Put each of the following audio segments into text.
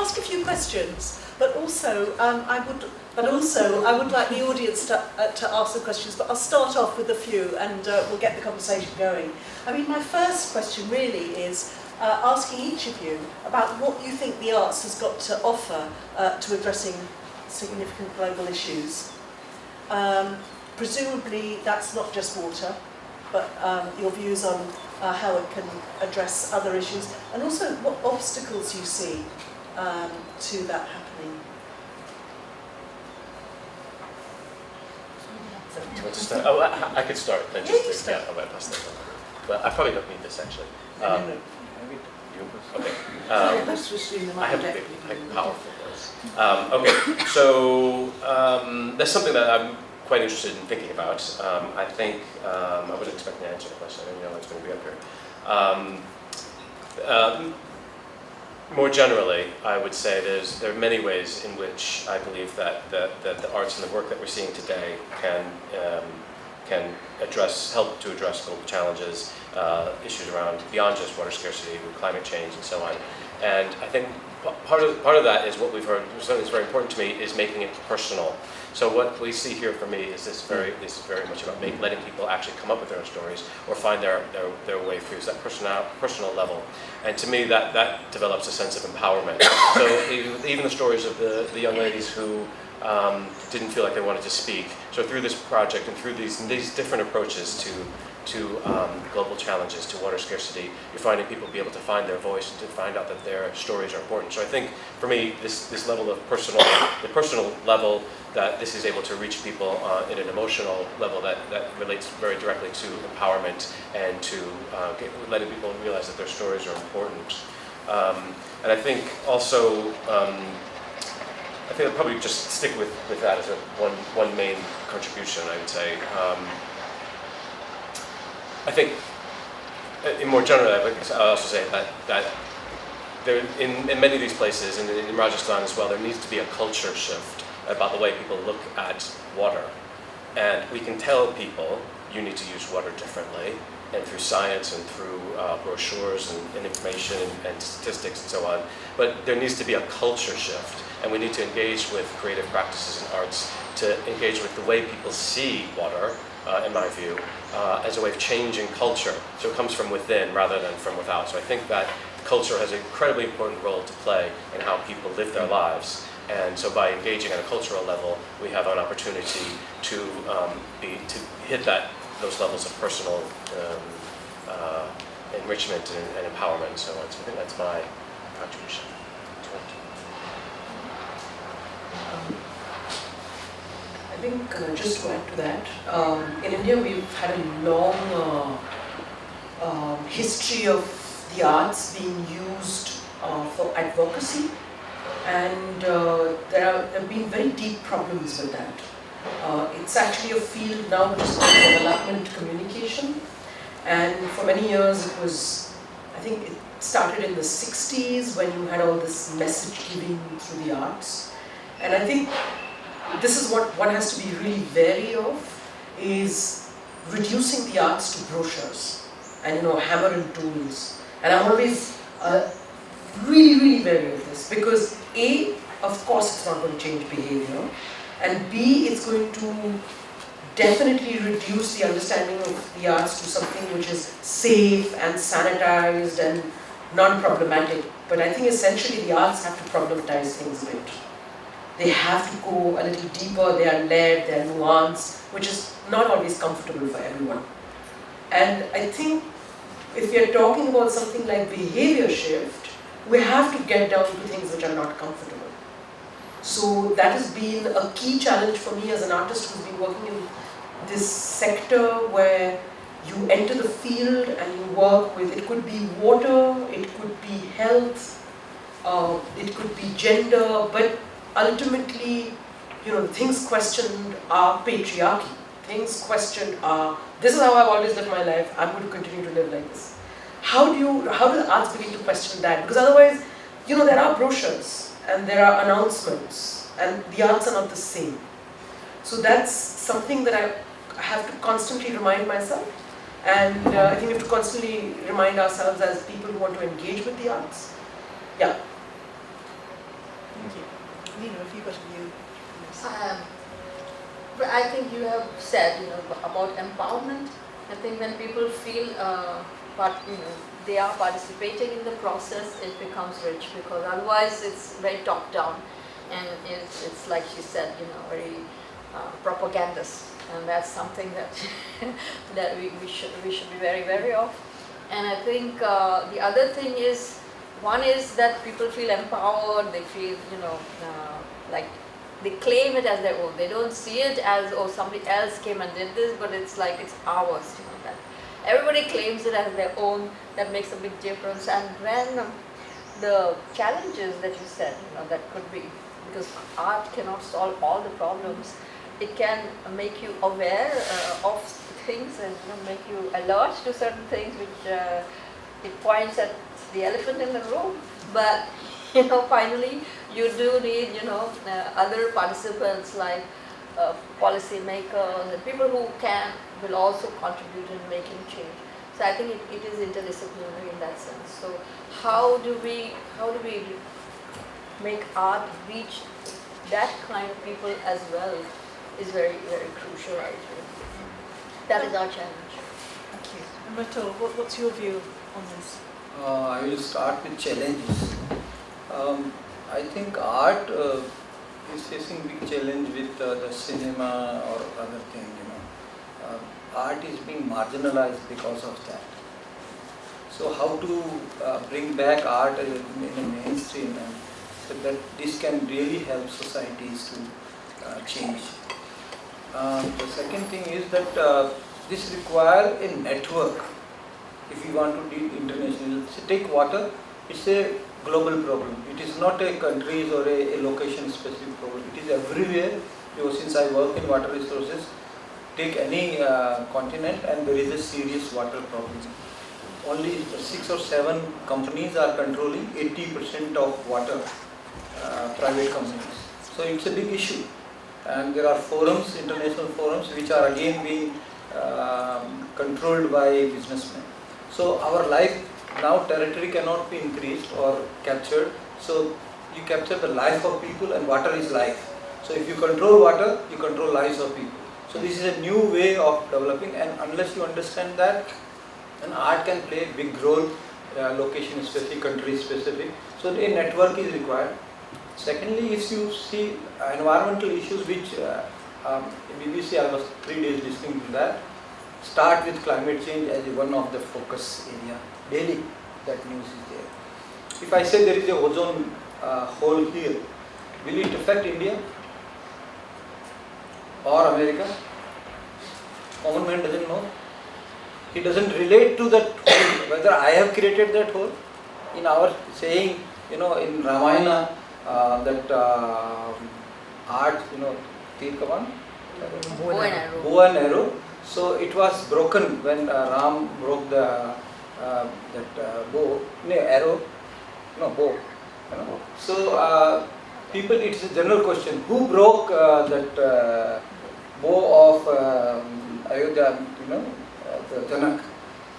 ask a few questions, but also I would like the audience to ask some questions. But I'll start off with a few, and we'll get the conversation going. I mean, my first question really is asking each of you about what you think the arts has got to offer to addressing significant global issues. Presumably, that's not just water, but your views on how it can address other issues, and also what obstacles you see to that happening. Do you want to start? Oh, I could start. Then just yeah, I might pass that on. Well, I probably don't need this actually. No. Okay. I have a big, powerful voice. Okay, so that's something that I'm quite interested in thinking about. I think I wasn't expecting to answer the question. I didn't know it's going to be up here. More generally, I would say there are many ways in which I believe that the arts and the work that we're seeing today can help to address global challenges, issues around beyond just water scarcity, with climate change, and so on. And I think part of that is what we've heard. Something that's very important to me is making it personal. So what we see here for me is this is very much about letting people actually come up with their own stories or find their way through. So that personal level, and to me that develops a sense of empowerment. So even the stories of the young ladies who didn't feel like they wanted to speak. So through this project and through these different approaches to global challenges, to water scarcity, you're finding people be able to find their voice and to find out that their stories are important. So I think for me, this level of the personal level, that this is able to reach people in an emotional level that relates very directly to empowerment and to letting people realize that their stories are important. And I think also, I think I'll probably just stick with that as one main contribution, I would say. I think, in more general, I'll also say that there, in many of these places, and in Rajasthan as well, there needs to be a culture shift about the way people look at water. And we can tell people, you need to use water differently, and through science and through brochures and information and statistics and so on. But there needs to be a culture shift, and we need to engage with creative practices and arts to engage with the way people see water, in my view, as a way of changing culture. So it comes from within rather than from without. So I think that culture has an incredibly important role to play in how people live their lives. And so by engaging at a cultural level, we have an opportunity to hit those levels of personal enrichment and empowerment and so on. So I think that's my contribution. I think just to add to that, in India we've had a long history of the arts being used for advocacy, and there have been very deep problems with that. It's actually a field now which is called development communication, and for many years it was, I think it started in the 60s when you had all this message giving through the arts, and I think this is what one has to be really wary of, is reducing the arts to brochures and hammer and tools. And I'm always really wary of this, because A, of course it's not going to change behavior, and B, it's going to definitely reduce the understanding of the arts to something which is safe and sanitized and non-problematic. But I think essentially the arts have to problematize things a bit. They have to go a little deeper, they are layered, they are nuanced, which is not always comfortable for everyone. And I think if we are talking about something like behavior shift, we have to get down to things which are not comfortable. So that has been a key challenge for me as an artist who's been working in this sector where you enter the field and you work with, it could be water, it could be health, it could be gender, but ultimately, things questioned are patriarchy. Things questioned are, this is how I've always lived my life, I'm going to continue to live like this. How do the arts begin to question that? Because otherwise, there are brochures and there are announcements and the arts are not the same. So that's something that I have to constantly remind myself, and I think we have to constantly remind ourselves as people who want to engage with the arts. Yeah. Have you got a view on this? But I think you have said, about empowerment. I think when people feel, they are participating in the process, it becomes rich, because otherwise it's very top down, and it's like she said, very propagandist, and that's something that that we should be very wary of. And I think the other thing is, one is that people feel empowered, they feel, like they claim it as their own. They don't see it as, oh, somebody else came and did this, but it's like it's ours, that everybody claims it as their own. That makes a big difference. And when the challenges that you said, that could be, because art cannot solve all the problems, it can make you aware of things, and make you alert to certain things, which it points at the elephant in the room. But finally you do need other participants, like policy makers and people who will also contribute in making change. So I think it is interdisciplinary in that sense. So how do we make art reach that kind of people as well is very, very crucial, I feel. That is our challenge. Thank you. And Ratul, what's your view on this? I will start with challenges. I think art is facing big challenge with the cinema or other thing. Art is being marginalized because of that. So how to bring back art in the mainstream, and so that this can really help societies to change. The second thing is that this requires a network if you want to deal international. So take water, it's a global problem. It is not a country's or a location specific problem. It is everywhere. Since I work in water resources, take any continent and there is a serious water problem. Only 6 or 7 companies are controlling 80% of water, private companies. So it's a big issue. And there are forums, international forums, which are again being controlled by businessmen. So our life now, territory cannot be increased or captured. So you capture the life of people, and water is life. So if you control water, you control lives of people. So this is a new way of developing, and unless you understand that, then art can play a big role, location specific, country specific. So a network is required. Secondly, if you see environmental issues, which BBC, I was 3 days listening to that, start with climate change as one of the focus area. Daily, that news is there. If I say there is a ozone hole here, will it affect India or America? Common man doesn't know. He doesn't relate to that hole, whether I have created that hole. In our saying, in Ramayana, that art, Tirkavan, bow and arrow. So it was broken when Ram broke the bow. So people, it's a general question: who broke that bow of Ayodhya? The Janak.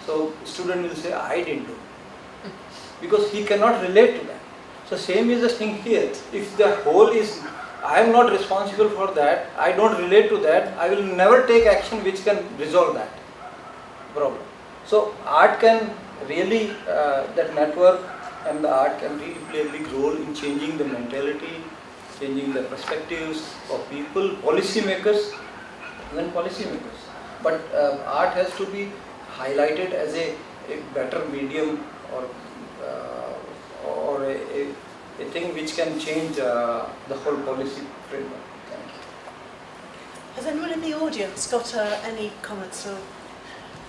So student will say, I didn't do, because he cannot relate to that. So same is the thing here. If the whole is, I am not responsible for that, I don't relate to that, I will never take action which can resolve that problem. So art can really, that network and the art can really play a big role in changing the mentality, changing the perspectives of people, policy makers, even policymakers. But art has to be highlighted as a better medium, or a thing which can change the whole policy framework. Thank you. Has anyone in the audience got any comments? Or?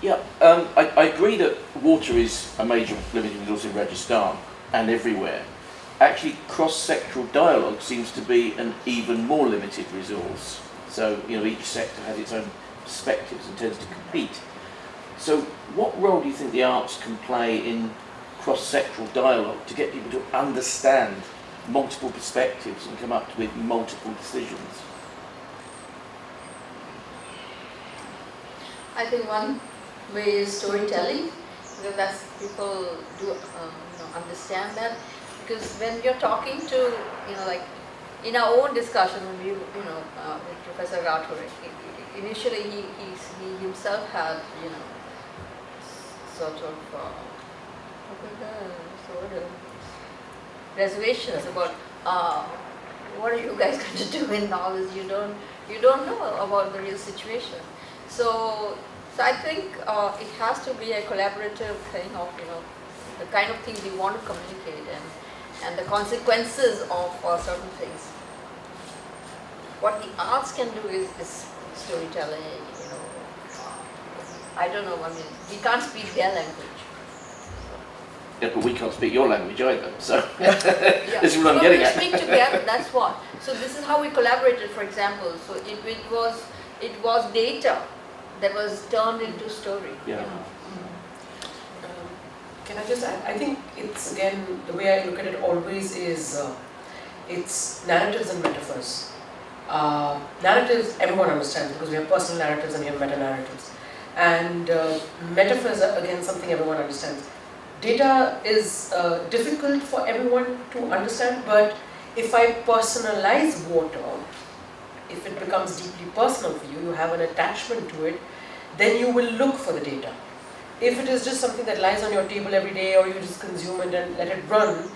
Yeah, I agree that water is a major limited resource in Rajasthan and everywhere. Actually, cross-sectoral dialogue seems to be an even more limited resource. So, each sector has its own perspectives and tends to compete. So what role do you think the arts can play in cross-sectoral dialogue to get people to understand multiple perspectives and come up with multiple decisions? I think one way is storytelling, because that's people do understand that. Because when you're talking to, like in our own discussion, when we, with Professor Rathore, initially he himself had, sort of reservations about what are you guys going to do in knowledge? You don't know about the real situation. So I think it has to be a collaborative thing of the kind of things we want to communicate and the consequences of certain things. What the arts can do is storytelling. I don't know. I mean, we can't speak their language. Yeah, but we can't speak your language either, so Yeah. this is what I'm getting we at. speak together, that's what. So this is how we collaborated, for example. So it was data that was turned into story. Yeah. Can I just add? I think it's, again, the way I look at it always is it's narratives and metaphors. Narratives everyone understands because we have personal narratives and we have meta-narratives. And metaphors are, again, something everyone understands. Data is difficult for everyone to understand, but if I personalize water, if it becomes deeply personal for you, you have an attachment to it, then you will look for the data. If it is just something that lies on your table every day or you just consume it and let it run,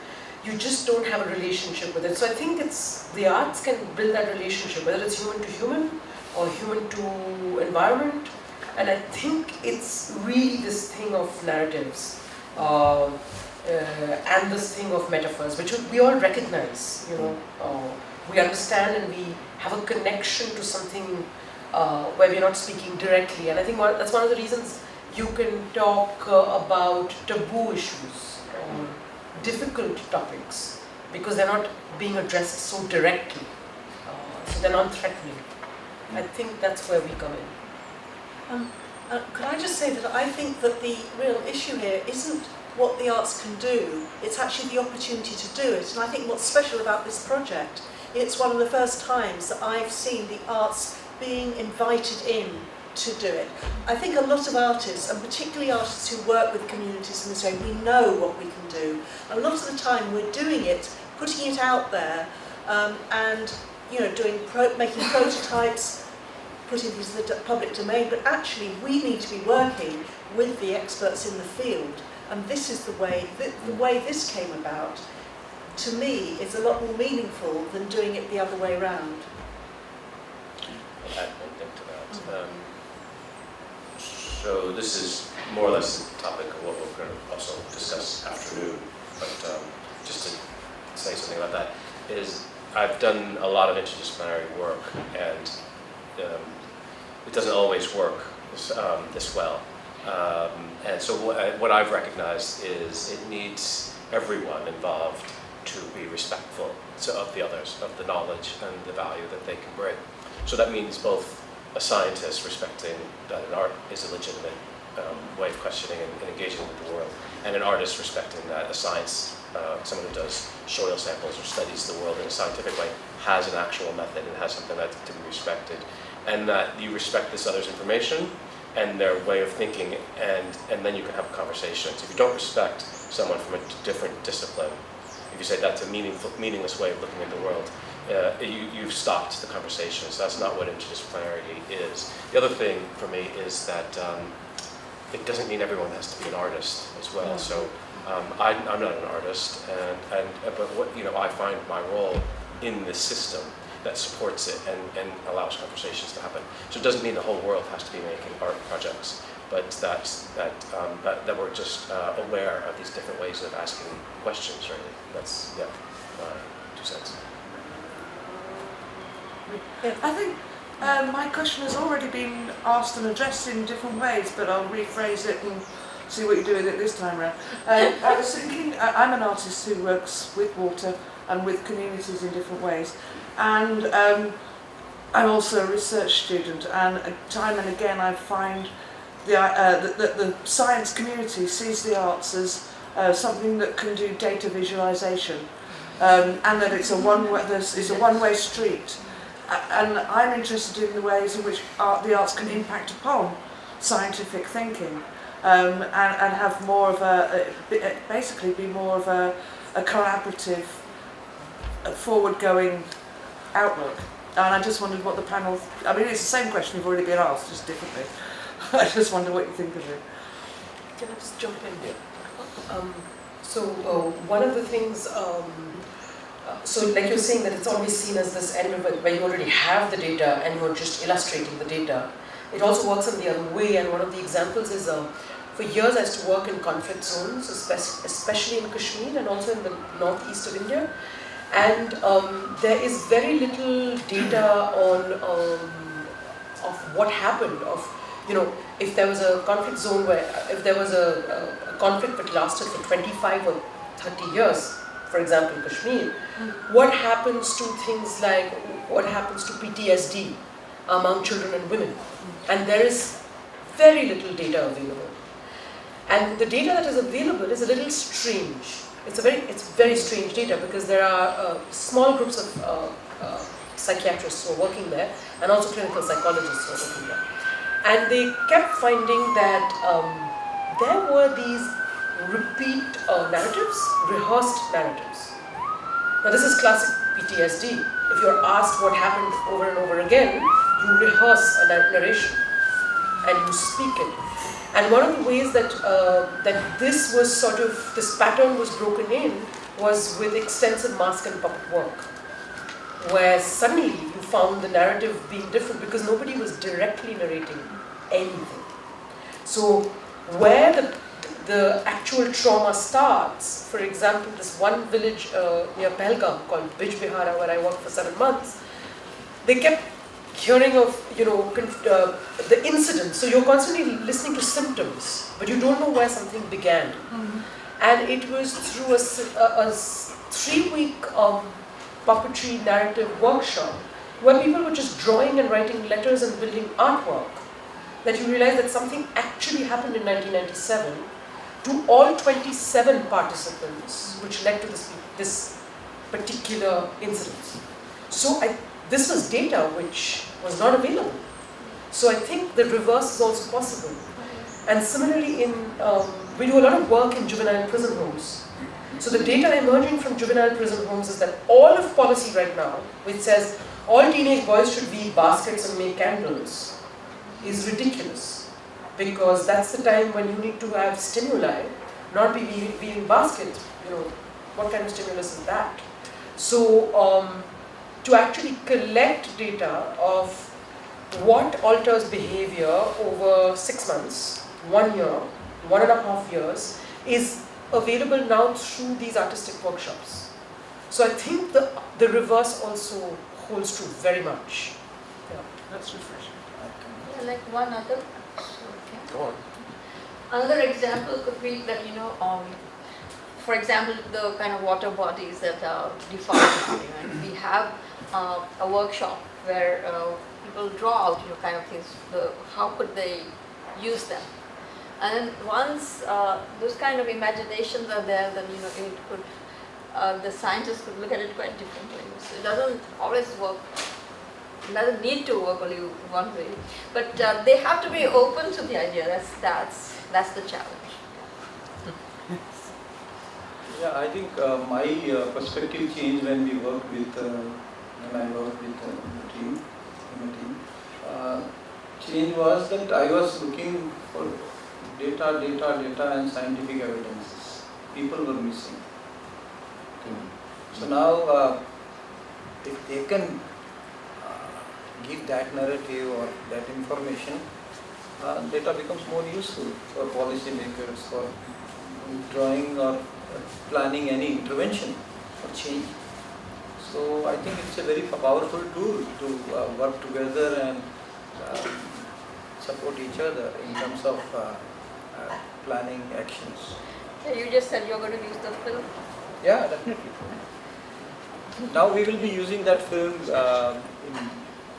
you just don't have a relationship with it. So I think the arts can build that relationship, whether it's human to human or human to environment. And I think it's really this thing of narratives and this thing of metaphors, which we all recognize. We understand and we have a connection to something where we're not speaking directly. And I think that's one of the reasons you can talk about taboo issues or difficult topics, because they're not being addressed so directly. So they're non-threatening. I think that's where we come in. Could I just say that I think that the real issue here isn't what the arts can do, it's actually the opportunity to do it. And I think what's special about this project, it's one of the first times that I've seen the arts being invited in to do it. I think a lot of artists, and particularly artists who work with communities in this way, we know what we can do. A lot of the time we're doing it, putting it out there, and making prototypes, putting these in the public domain, but actually we need to be working with the experts in the field. And this is the way this came about, to me, is a lot more meaningful than doing it the other way around. Add one thing to that. So this is more or less the topic of what we're going to also discuss afternoon, but just to say something about that, is I've done a lot of interdisciplinary work, and it doesn't always work this well. And so what I've recognized is it needs everyone involved to be respectful of the others, of the knowledge and the value that they can bring. So that means both a scientist respecting that an art is a legitimate way of questioning and engaging with the world, and an artist respecting that a science, someone who does soil samples or studies the world in a scientific way, has an actual method and has something that's to be respected, and that you respect this other's information and their way of thinking, and then you can have a conversation. So if you don't respect someone from a different discipline, if you say that's a meaningless way of looking at the world, you've stopped the conversation. So that's not what interdisciplinarity is. The other thing for me is that it doesn't mean everyone has to be an artist as well. So I'm not an artist, but what I find my role in this system that supports it and allows conversations to happen. So it doesn't mean the whole world has to be making art projects, but that we're just aware of these different ways of asking questions. Really, that's my 2 cents. I think my question has already been asked and addressed in different ways, but I'll rephrase it and see what you do with it this time around. I was thinking, I'm an artist who works with water and with communities in different ways, and I'm also a research student, and time and again I find the science community sees the arts as something that can do data visualization, and that it's a one-way street. And I'm interested in the ways in which the arts can impact upon scientific thinking, and have more of basically be more of a collaborative, forward-going outlook. And I just wondered what the panel, I mean, it's the same question you've already been asked, just differently. I just wonder what you think of it. Can I just jump in here? One of the things, so like you're saying that it's always seen as this end of it where you already have the data and you're just illustrating the data. It also works in the other way, and one of the examples is, for years I used to work in conflict zones, especially in Kashmir and also in the northeast of India. And there is very little data on of what happened, of, you know, if there was a conflict zone where, if there was a conflict that lasted for 25 or 30 years, for example, Kashmir, what happens to things like, what happens to PTSD among children and women? And there is very little data available. And the data that is available is a little strange. It's very strange data, because there are small groups of psychiatrists who are working there, and also clinical psychologists who are working there. And they kept finding that there were these repeat narratives, rehearsed narratives. Now this is classic PTSD. If you're asked what happened over and over again, you rehearse a narration and you speak it. And one of the ways that this was sort of, this pattern was broken in was with extensive mask and puppet work, where suddenly you found the narrative being different because nobody was directly narrating anything. So where the actual trauma starts, for example, this one village near Pahalgam called Bij Bihara, where I worked for 7 months, they kept hearing of, you know, the incident. So you're constantly listening to symptoms, but you don't know where something began. Mm-hmm. And it was through a 3-week puppetry narrative workshop where people were just drawing and writing letters and building artwork that you realize that something actually happened in 1997 to all 27 participants, which led to this particular incident. So this was data which was not available. So I think the reverse is also possible. And similarly, we do a lot of work in juvenile prison homes. So the data emerging from juvenile prison homes is that all of policy right now, which says all teenage boys should weave baskets and make candles, is ridiculous. Because that's the time when you need to have stimuli, not be weaving baskets. You know, what kind of stimulus is that? So to actually collect data of what alters behavior over 6 months, 1 year, 1.5 years, is available now through these artistic workshops. So I think the reverse also holds true very much. Yeah, that's refreshing. Yeah, like one other. Go on. Another example could be that, you know, for example, the kind of water bodies that are defined. And we have a workshop where people draw out, you know, kind of things. How could they use them? And then once those kind of imaginations are there, then, you know, it could the scientists could look at it quite differently. So it doesn't always work. It doesn't need to work only one way, but they have to be open to the idea. That's the challenge. Yeah, I think my perspective changed when I worked with the team. Change was that I was looking for data and scientific evidences. People were missing. So now, if they can give that narrative or that information, data becomes more useful for policy makers, for drawing or planning any intervention or change. So I think it's a very powerful tool to work together and support each other in terms of planning actions. So you just said you're going to use the film. Yeah, definitely. Now we will be using that film in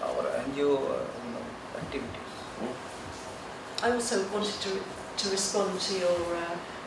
our NGO activities. I also wanted to respond to your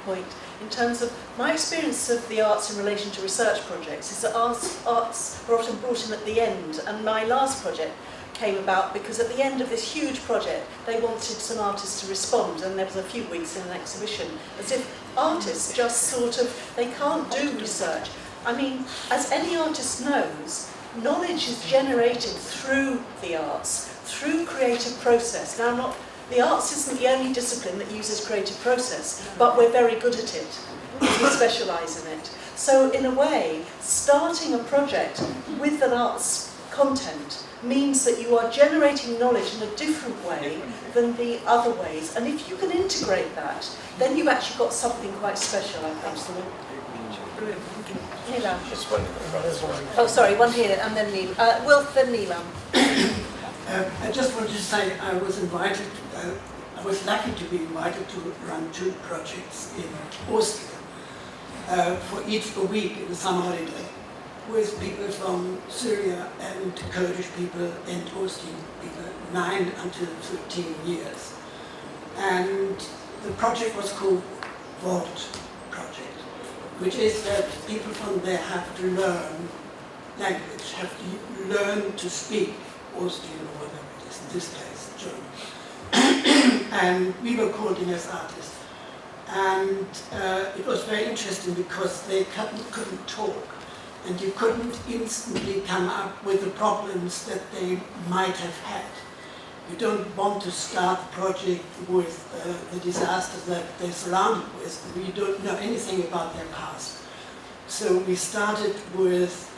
point in terms of my experience of the arts in relation to research projects is that arts are often brought in at the end, and my last project came about because at the end of this huge project they wanted some artists to respond, and there was a few weeks in an exhibition, as if artists just sort of, they can't do research. I mean, as any artist knows, knowledge is generated through the arts, through creative process. Now, the arts isn't the only discipline that uses creative process, but we're very good at it. We specialise in it. So in a way, starting a project with an arts content means that you are generating knowledge in a different way than the other ways. And if you can integrate that, then you've actually got something quite special, I think. Brilliant. Neelam. Just one in the front as well. Oh, sorry, one here, and then Neelam. Wilf, then Neelam. I just wanted to say I was invited, I was lucky to be invited to run 2 projects in Austria for each a week in the summer holiday with people from Syria and Kurdish people and Austrian people, 9 until 13 years. And the project was called Wort Project, which is that people from there have to learn language, have to learn to speak Austrian or whatever it is, in this case, German. And we were called in as artists. And it was very interesting because they couldn't talk. And you couldn't instantly come up with the problems that they might have had. You don't want to start the project with the disasters that they're surrounded with. You don't know anything about their past. So we started with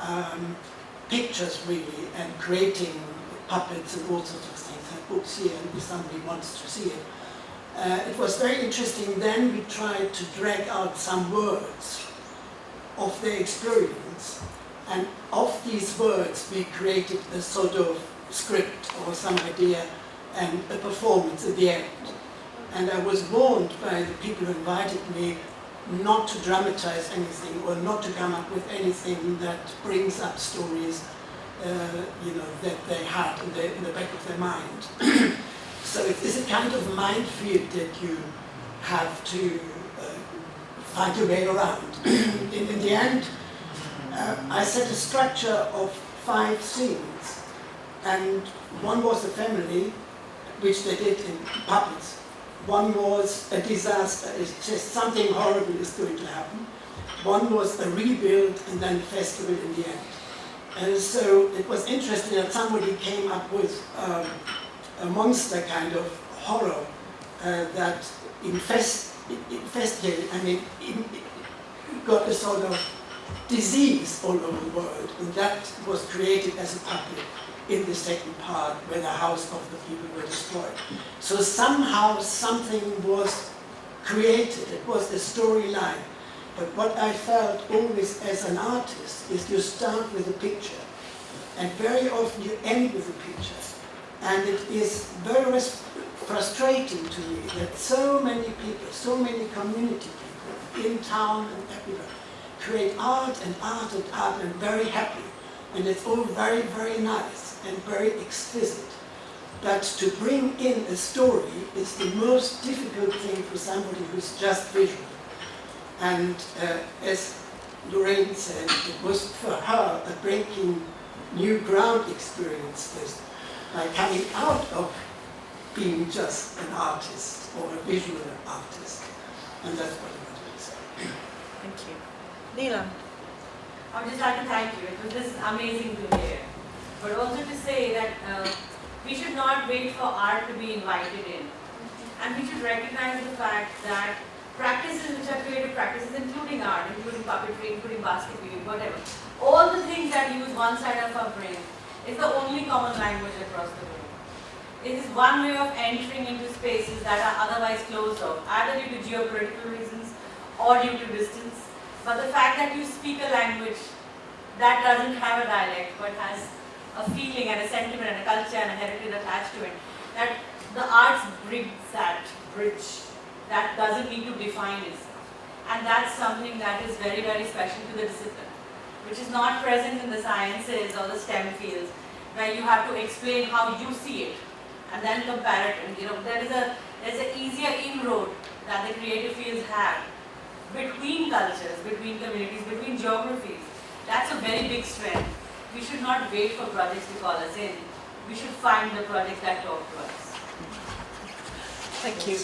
pictures really, and creating puppets and all sorts of things, and books here, and if somebody wants to see it. It was very interesting. Then we tried to drag out some words of their experience, and of these words we created a sort of script or some idea and a performance at the end. And I was warned by the people who invited me not to dramatize anything or not to come up with anything that brings up stories that they had in the back of their mind. So it is a kind of minefield that you have to find your way around. In the end, I set a structure of 5 scenes, and one was a family, which they did in puppets. One was a disaster, it's just something horrible is going to happen. One was a rebuild, and then a festival in the end. And so it was interesting that somebody came up with a monster kind of horror that infested, I mean, got a sort of disease all over the world, and that was created as a puppet in the second part where the house of the people were destroyed. So somehow something was created, it was a storyline. But what I felt always as an artist is you start with a picture, and very often you end with a picture. And it is very frustrating to me that so many people, so many community people in town and everywhere create art and art and art and very happy. And it's all very, very nice and very exquisite. But to bring in a story is the most difficult thing for somebody who's just visual. And as Lorraine said, it was for her a breaking new ground experience by coming out of being just an artist or a visual artist. And that's what I wanted to say. Thank you. Neelam. I would just like to thank you. This is amazing to hear. But also to say that we should not wait for art to be invited in. And we should recognize the fact that practices which are creative practices, including art, including puppetry, including basket weaving, whatever, all the things that use one side of our brain is the only common language across the world. It is one way of entering into spaces that are otherwise closed off, either due to geopolitical reasons or due to distance. But the fact that you speak a language that doesn't have a dialect but has a feeling and a sentiment and a culture and a heritage attached to it, that the arts brings that bridge that doesn't need to define itself. And that's something that is very, very special to the discipline, which is not present in the sciences or the STEM fields, where you have to explain how you see it and then compare it. And there's an easier inroad that the creative fields have between cultures, between communities, between geographies. That's a very big strength. We should not wait for projects to call us in. We should find the projects that talk to us. Thank you.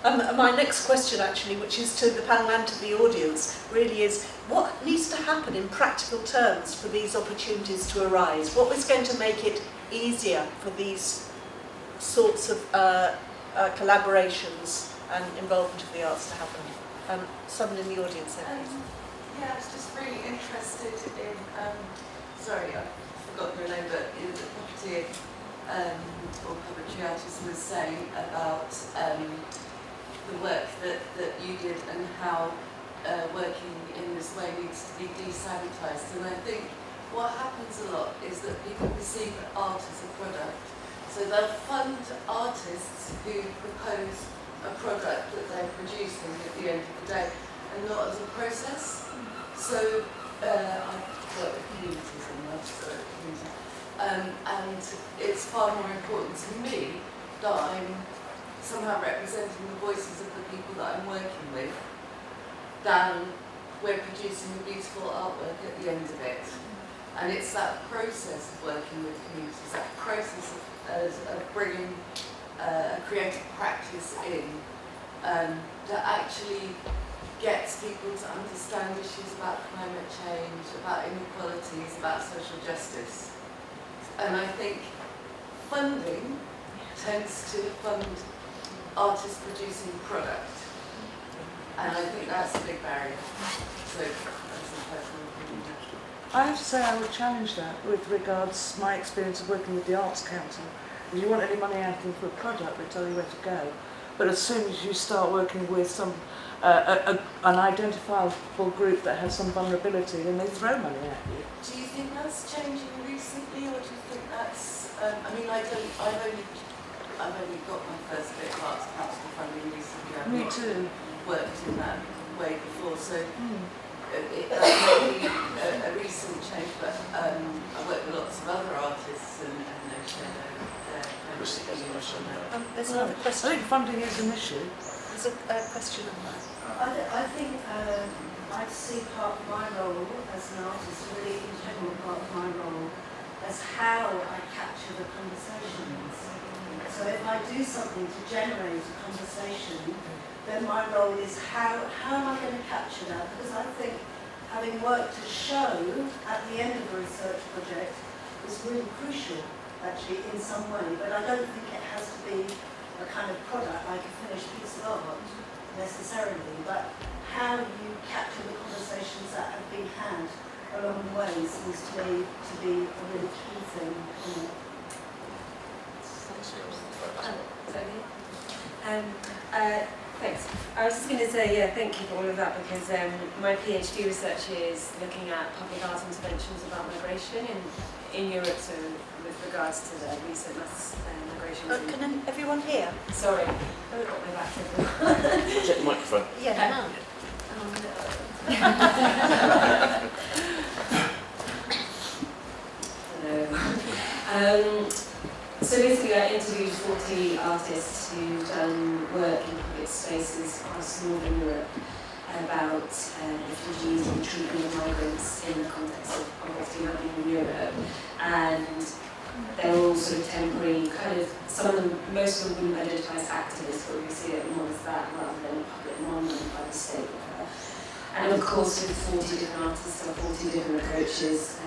My next question actually, which is to the panel and to the audience, really is what needs to happen in practical terms for these opportunities to arise? What is going to make it easier for these sorts of collaborations and involvement of the arts to happen? Someone in the audience there, please. Yeah, I was just really interested in, sorry, I forgot your name, but in the property or poetry artist was saying about the work that you did and how working in this way needs to be desanitised. And I think what happens a lot is that people perceive art as a product. So they'll fund artists who propose a product that they're producing at the end of the day, and not as a process. So I work with communities and love communities, and it's far more important to me that I'm somehow representing the voices of the people that I'm working with than we're producing a beautiful artwork at the end of it. And it's that process of working with communities, that process of bringing a creative practice in that actually gets people to understand issues about climate change, about inequalities, about social justice. And I think funding tends to fund artists producing product. And I think that's a big barrier. So that's a personal opinion. I have to say I would challenge that with regards to my experience of working with the Arts Council. If you want any money out of a product, they tell you where to go. But as soon as you start working with some an identifiable group that has some vulnerability, then they throw money at you. Do you think that's changing recently, or do you think that's? I mean, I've only got my first bit of Arts Council funding recently. I've Me not too. worked in that way before, so that may be a recent change. But I work with lots of other artists, and they share their Lucy has a question now. There's another I question. think funding is an issue. There's a question on that. I think I see part of my role as an artist, a really integral part of my role, as how I capture the conversations. So if I do something to generate a conversation, then my role is how am I going to capture that? Because I think having worked to show at the end of a research project is really crucial, actually, in some way. But I don't think it has to be a kind of product, like a finished piece of art, necessarily. But how you capture the conversations that have been had along the way seems to me to be a really key thing in it. Thanks. I was just going to say, yeah, thank you for all of that, because my PhD research is looking at public art interventions about migration in Europe, so with regards to the recent mass migration. Can everyone hear? Sorry, I've got my back to Check the microphone. Yeah. Hello. So basically I interviewed 40 artists who've done work in public spaces across Northern Europe about refugees and treatment of migrants in the context of what's been happening in Europe. And they're all sort of temporary, kind of, some of them, most of them wouldn't identify as activists, but we see it more as that rather than a public monument by the state. And of course with 40 different artists, there are 40 different approaches.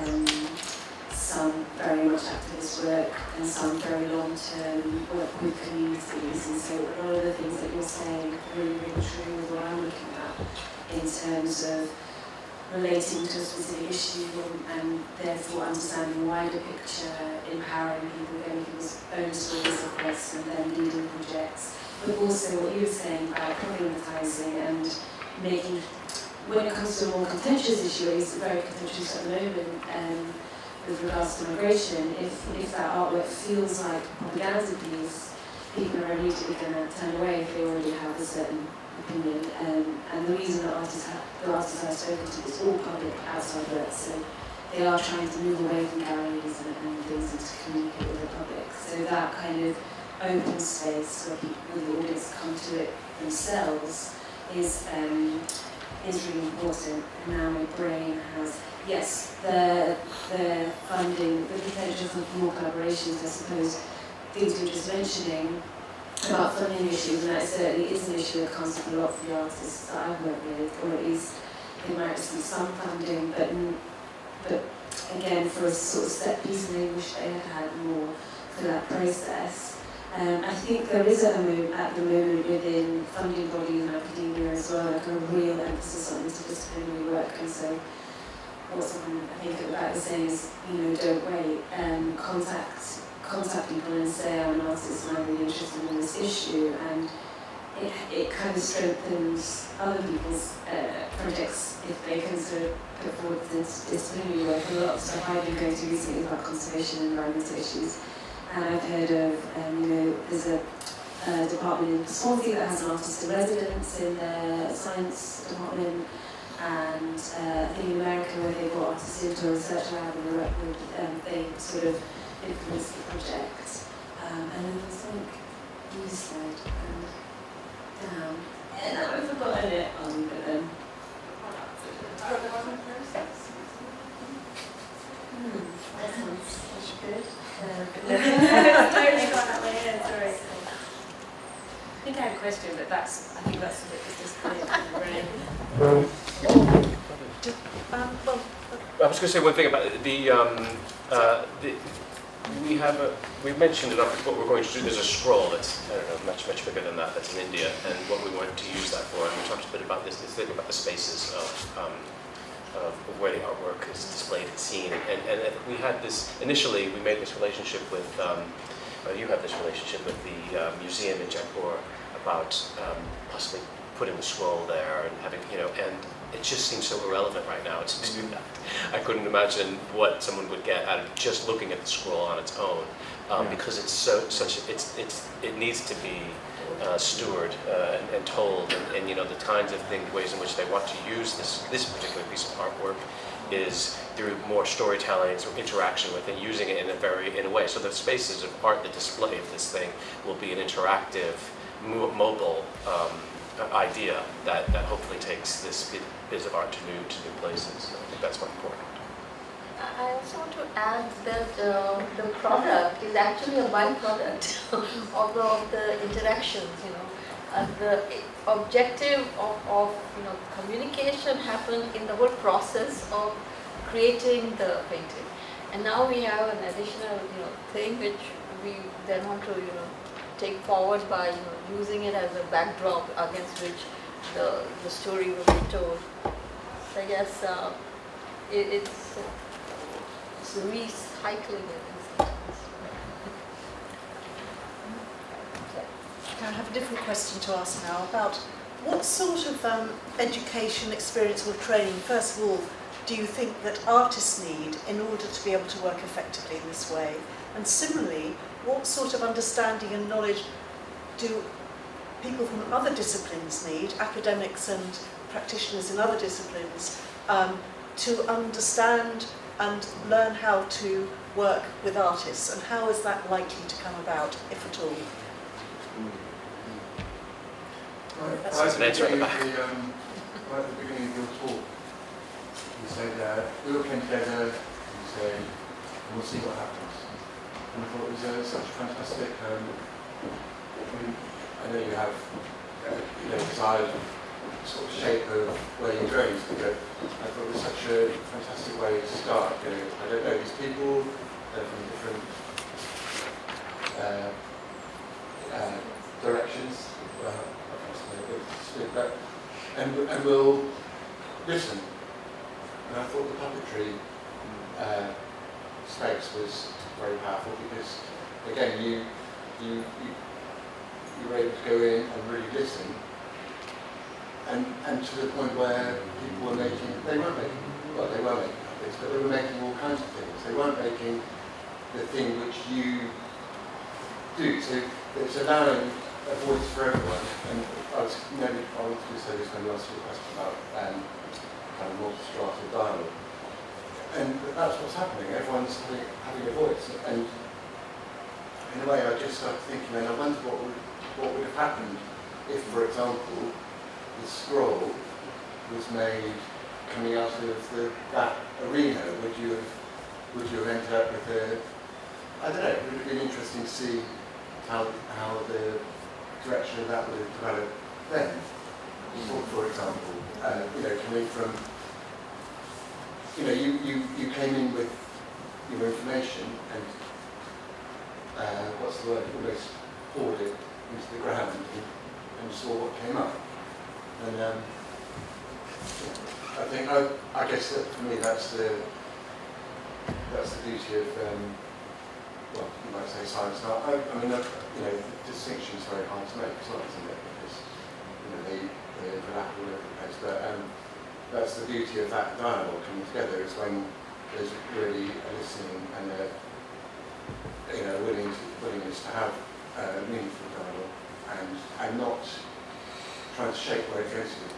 Some very much activist work and some very long-term work with communities, and so a lot of the things that you're saying are really, really true with what I'm looking at in terms of relating to a specific issue and therefore understanding the wider picture, empowering people, getting people's own stories across and then leading projects, but also what you were saying about problematizing and making, when it comes to a more contentious issue, it's very contentious at the moment, with regards to migration, if that artwork feels like a propaganda piece, people are immediately going to turn away if they already have a certain opinion. And the reason that the artists I've spoken to, it's all public outside work, so they are trying to move away from galleries and things and to communicate with the public. So that kind of open space where people, the audience come to it themselves is really important. And now my brain has, yes, the funding, the potential for more collaborations, I suppose, things we were just mentioning, about funding issues, and that certainly is an issue that comes up a lot for the artists that I work with, or at least there might be some funding, but again, for a sort of set piece, and they wish they had had more for that process. I think there is at the moment within funding bodies and academia as well, like a real emphasis on interdisciplinary work, and so what someone I think about is saying is, don't wait, contact people and say, I'm an artist and I'm really interested in this issue, and it kind of strengthens other people's projects if they can sort of put forward this interdisciplinary work. A lot of stuff I've been going to recently is about conservation and environmental issues, and I've heard of, there's a department in Swansea that has an artist in residence in their science department, and I think in America where they brought artists into a research lab and work with, they sort of influenced the project. And then there's something you said down, and I've forgotten it on, but then. That sounds good. I think I had a question, but I think that's a bit just clear. I was going to say one thing about we mentioned it up what we're going to do. There's a scroll that's, I don't know, much bigger than that, that's in India, and what we want to use that for. And we talked a bit about this thing about the spaces of where the artwork is displayed and seen. And we had this, initially we made this relationship with, you have this relationship with the museum in Jaipur about possibly putting the scroll there and having, and it just seems so irrelevant right now to do that. I couldn't imagine what someone would get out of just looking at the scroll on its own, because it's it needs to be stewarded and told, and the kinds of ways in which they want to use this particular piece of artwork is through more storytelling or interaction with it, using it in a way. So the spaces of art, the display of this thing will be an interactive, mobile idea that hopefully takes this bit of art to new places. So I think that's quite important. I also want to add that the product is actually a byproduct of the interactions. The objective of communication happened in the whole process of creating the painting, and now we have an additional thing which we then want to take forward by using it as a backdrop against which the story will be told. So I guess it's recycling it in some sense. I have a different question to ask now about what sort of education, experience or training, first of all, do you think that artists need in order to be able to work effectively in this way? And similarly, what sort of understanding and knowledge do people from other disciplines need, academics and practitioners in other disciplines, to understand and learn how to work with artists, and how is that likely to come about, if at all? That's an answer at the back. Right at the beginning of your talk, you said, we all came together, you said, we'll see what happens. And I thought it was such a fantastic, I know you have desired sort of shape of where you're going to, but I thought it was such a fantastic way to start. I don't know, these people, they're from different directions, and we'll listen. And I thought the puppetry space was very powerful because, again, you were able to go in and really listen, and to the point where people were making, they were making puppets, but they were making all kinds of things. They weren't making the thing which you do. So it's allowing a voice for everyone. And I was going to say this when you asked your question about kind of multi-strata dialogue. And that's what's happening. Everyone's having a voice. And in a way, I just started thinking, and I wonder what would have happened if, for example, the scroll was made coming out of that arena. Would you have ended up with I don't know. It would have been interesting to see how the direction that would have developed then. For example, coming from, you came in with your information and what's the word, almost poured it into the ground and saw what came up. And I guess that for me that's the beauty of well, you might say science and art. The distinction is very hard to make as well, isn't it? Because they overlap all over the place. But that's the beauty of that dialogue coming together, is when there's really a listening and a willingness to have meaningful dialogue and not trying to shape where it goes to.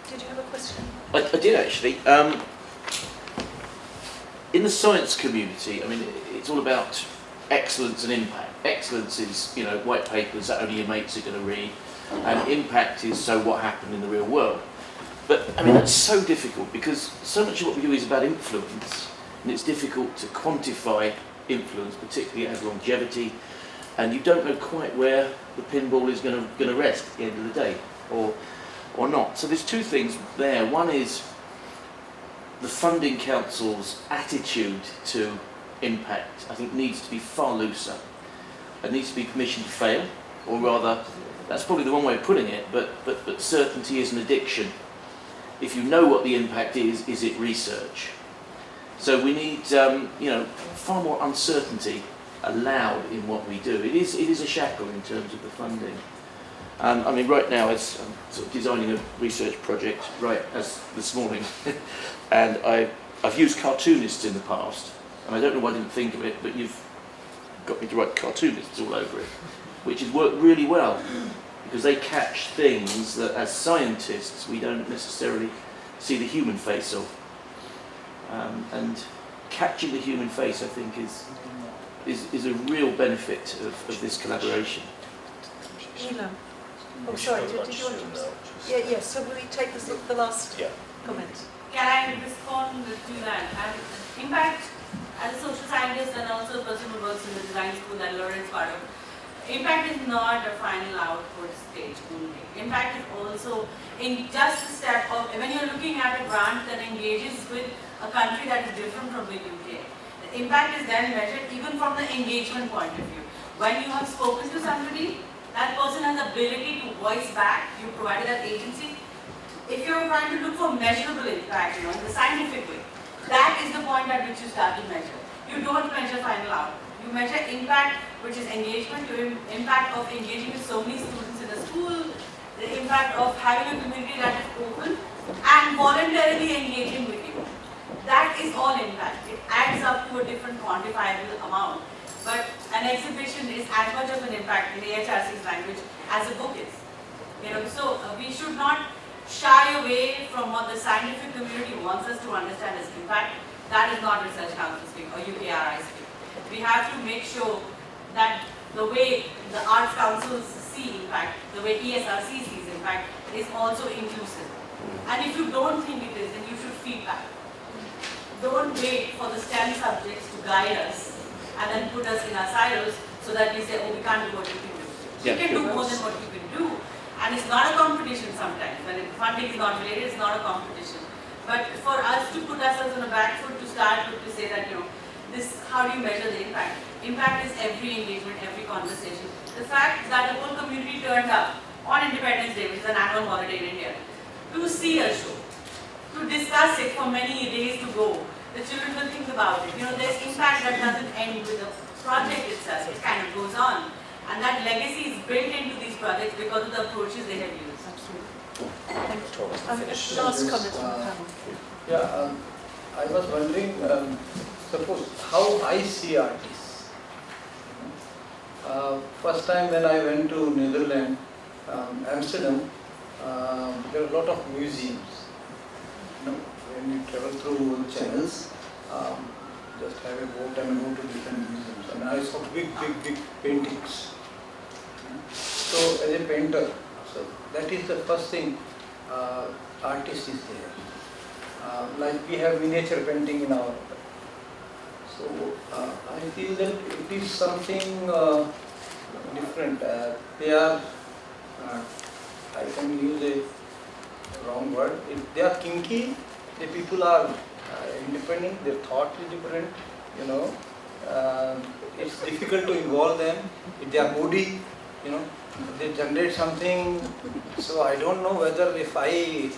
Did you have a question? I did actually. In the science community, it's all about excellence and impact. Excellence is, white papers that only your mates are going to read, and impact is so what happened in the real world. But that's so difficult, because so much of what we do is about influence, and it's difficult to quantify influence, particularly as longevity, and you don't know quite where the pinball is going to rest at the end of the day, or not. So there's two things there. One is the funding council's attitude to impact, I think, needs to be far looser. It needs to be permission to fail, or rather, that's probably the wrong way of putting it, but certainty is an addiction. If you know what the impact is it research? So we need far more uncertainty allowed in what we do. It is a shackle in terms of the funding. Right now, as I'm sort of designing a research project, right as this morning, and I've used cartoonists in the past, and I don't know why I didn't think of it, but you've got me to write cartoonists all over it, which has worked really well, because they catch things that as scientists we don't necessarily see the human face of. And catching the human face, I think, is a real benefit of this collaboration. Ela. Oh, sorry, did you want to? Yes, so will we take the last comment? Can I respond to that? Impact, as a social scientist and also a person who works in the design school that Lauren's part of, impact is not a final output stage only. Impact is also in just a step of, when you're looking at a grant that engages with a country that is different from the UK, the impact is then measured even from the engagement point of view. When you have spoken to somebody, that person has the ability to voice back, you provided that agency. If you're trying to look for measurable impact, in the scientific way, that is the point at which you start to measure. You don't measure final output. You measure impact, which is engagement, your impact of engaging with so many students in a school, the impact of having a community that is open and voluntarily engaging with you. That is all impact. It adds up to a different quantifiable amount. But an exhibition is as much of an impact in AHRC's language as a book is. So we should not shy away from what the scientific community wants us to understand as impact. That is not Research Council speak or UKRI speak. We have to make sure that the way the Arts Councils see impact, the way ESRC sees impact, is also inclusive. And if you don't think it is, then you should feedback. Don't wait for the STEM subjects to guide us and then put us in our silos so that we say, oh, we can't do what you can do. You can do more than what you can do. And it's not a competition sometimes. When funding is not related, it's not a competition. But for us to put ourselves on a back foot to start with, to say that, this, how do you measure the impact? Impact is every engagement, every conversation. The fact that the whole community turned up on Independence Day, which is an annual holiday in India, to see a show, to discuss it for many days to go. The children will think about it. There's impact that doesn't end with the project itself. It kind of goes on. And that legacy is built into these projects because of the approaches they have used. Last comment from the panel. Yeah, I was wondering, suppose how I see artists. First time when I went to Netherlands, Amsterdam, there are a lot of museums. When you travel through the channels, just have a boat and go to different museums. And I saw big paintings. So as a painter, so that is the first thing, artist is there. Like we have miniature painting in our. So I feel that it is something different. They are, I can use a wrong word. If they are kinky, the people are independent, their thought is different, you know. It's difficult to involve them. If they are moody, you know, they generate something. So I don't know whether if I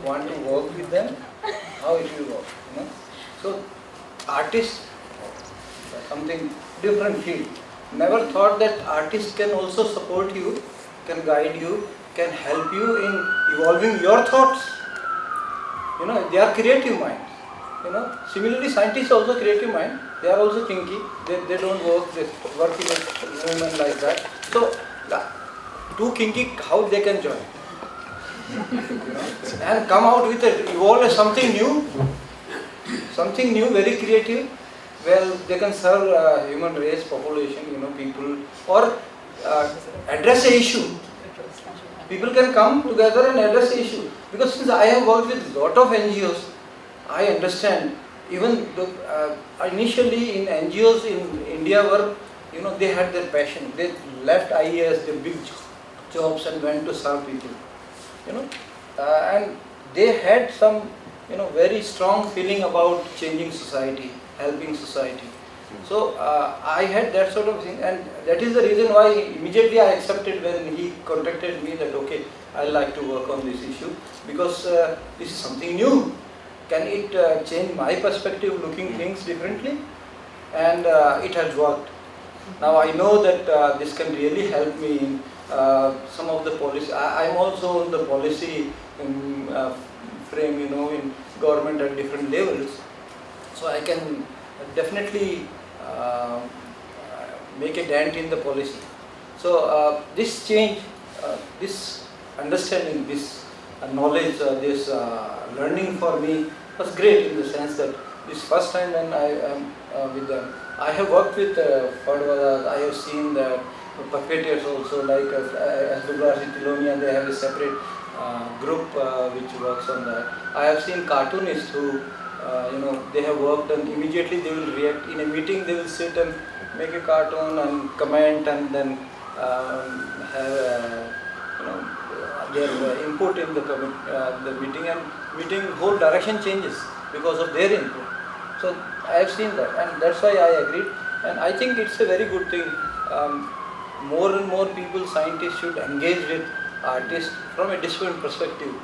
want to work with them, how it will work, you know. So artists, something different field. Never thought that artists can also support you, can guide you, can help you in evolving your thoughts. You know, they are creative minds. You know, similarly, scientists also creative mind. They are also kinky. They don't work. They work in a movement like that. So, too kinky, how they can join? You know, and come out with evolve something new, very creative. Well, they can serve human race, population, you know, people, or address a issue. People can come together and address the issue. Because since I have worked with a lot of NGOs, I understand. Even initially in NGOs in India were, you know, they had their passion. They left IAS, their big jobs, and went to serve people. You know, and they had some, you know, very strong feeling about changing society, helping society. So I had that sort of thing, and that is the reason why immediately I accepted when he contacted me that okay, I like to work on this issue because this is something new. Can it change my perspective, looking things differently? And it has worked. Now I know that this can really help me in some of the policy. I am also in the policy frame, you know, in government at different levels. So I can definitely make a dent in the policy. So this change, this understanding, this knowledge, this learning for me was great in the sense that this first time when I am with them, I have worked with Fadwadas, I have seen the puppeteers also, like as Tilonia, they have a separate group which works on that. I have seen cartoonists who you know, they have worked and immediately they will react. In a meeting they will sit and make a cartoon and comment and then have you know, their input in the meeting, and meeting whole direction changes because of their input. So I have seen that, and that's why I agreed, and I think it's a very good thing. More and more people, scientists should engage with artists from a different perspective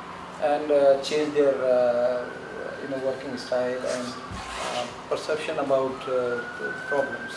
and change their you know, working style and perception about problems.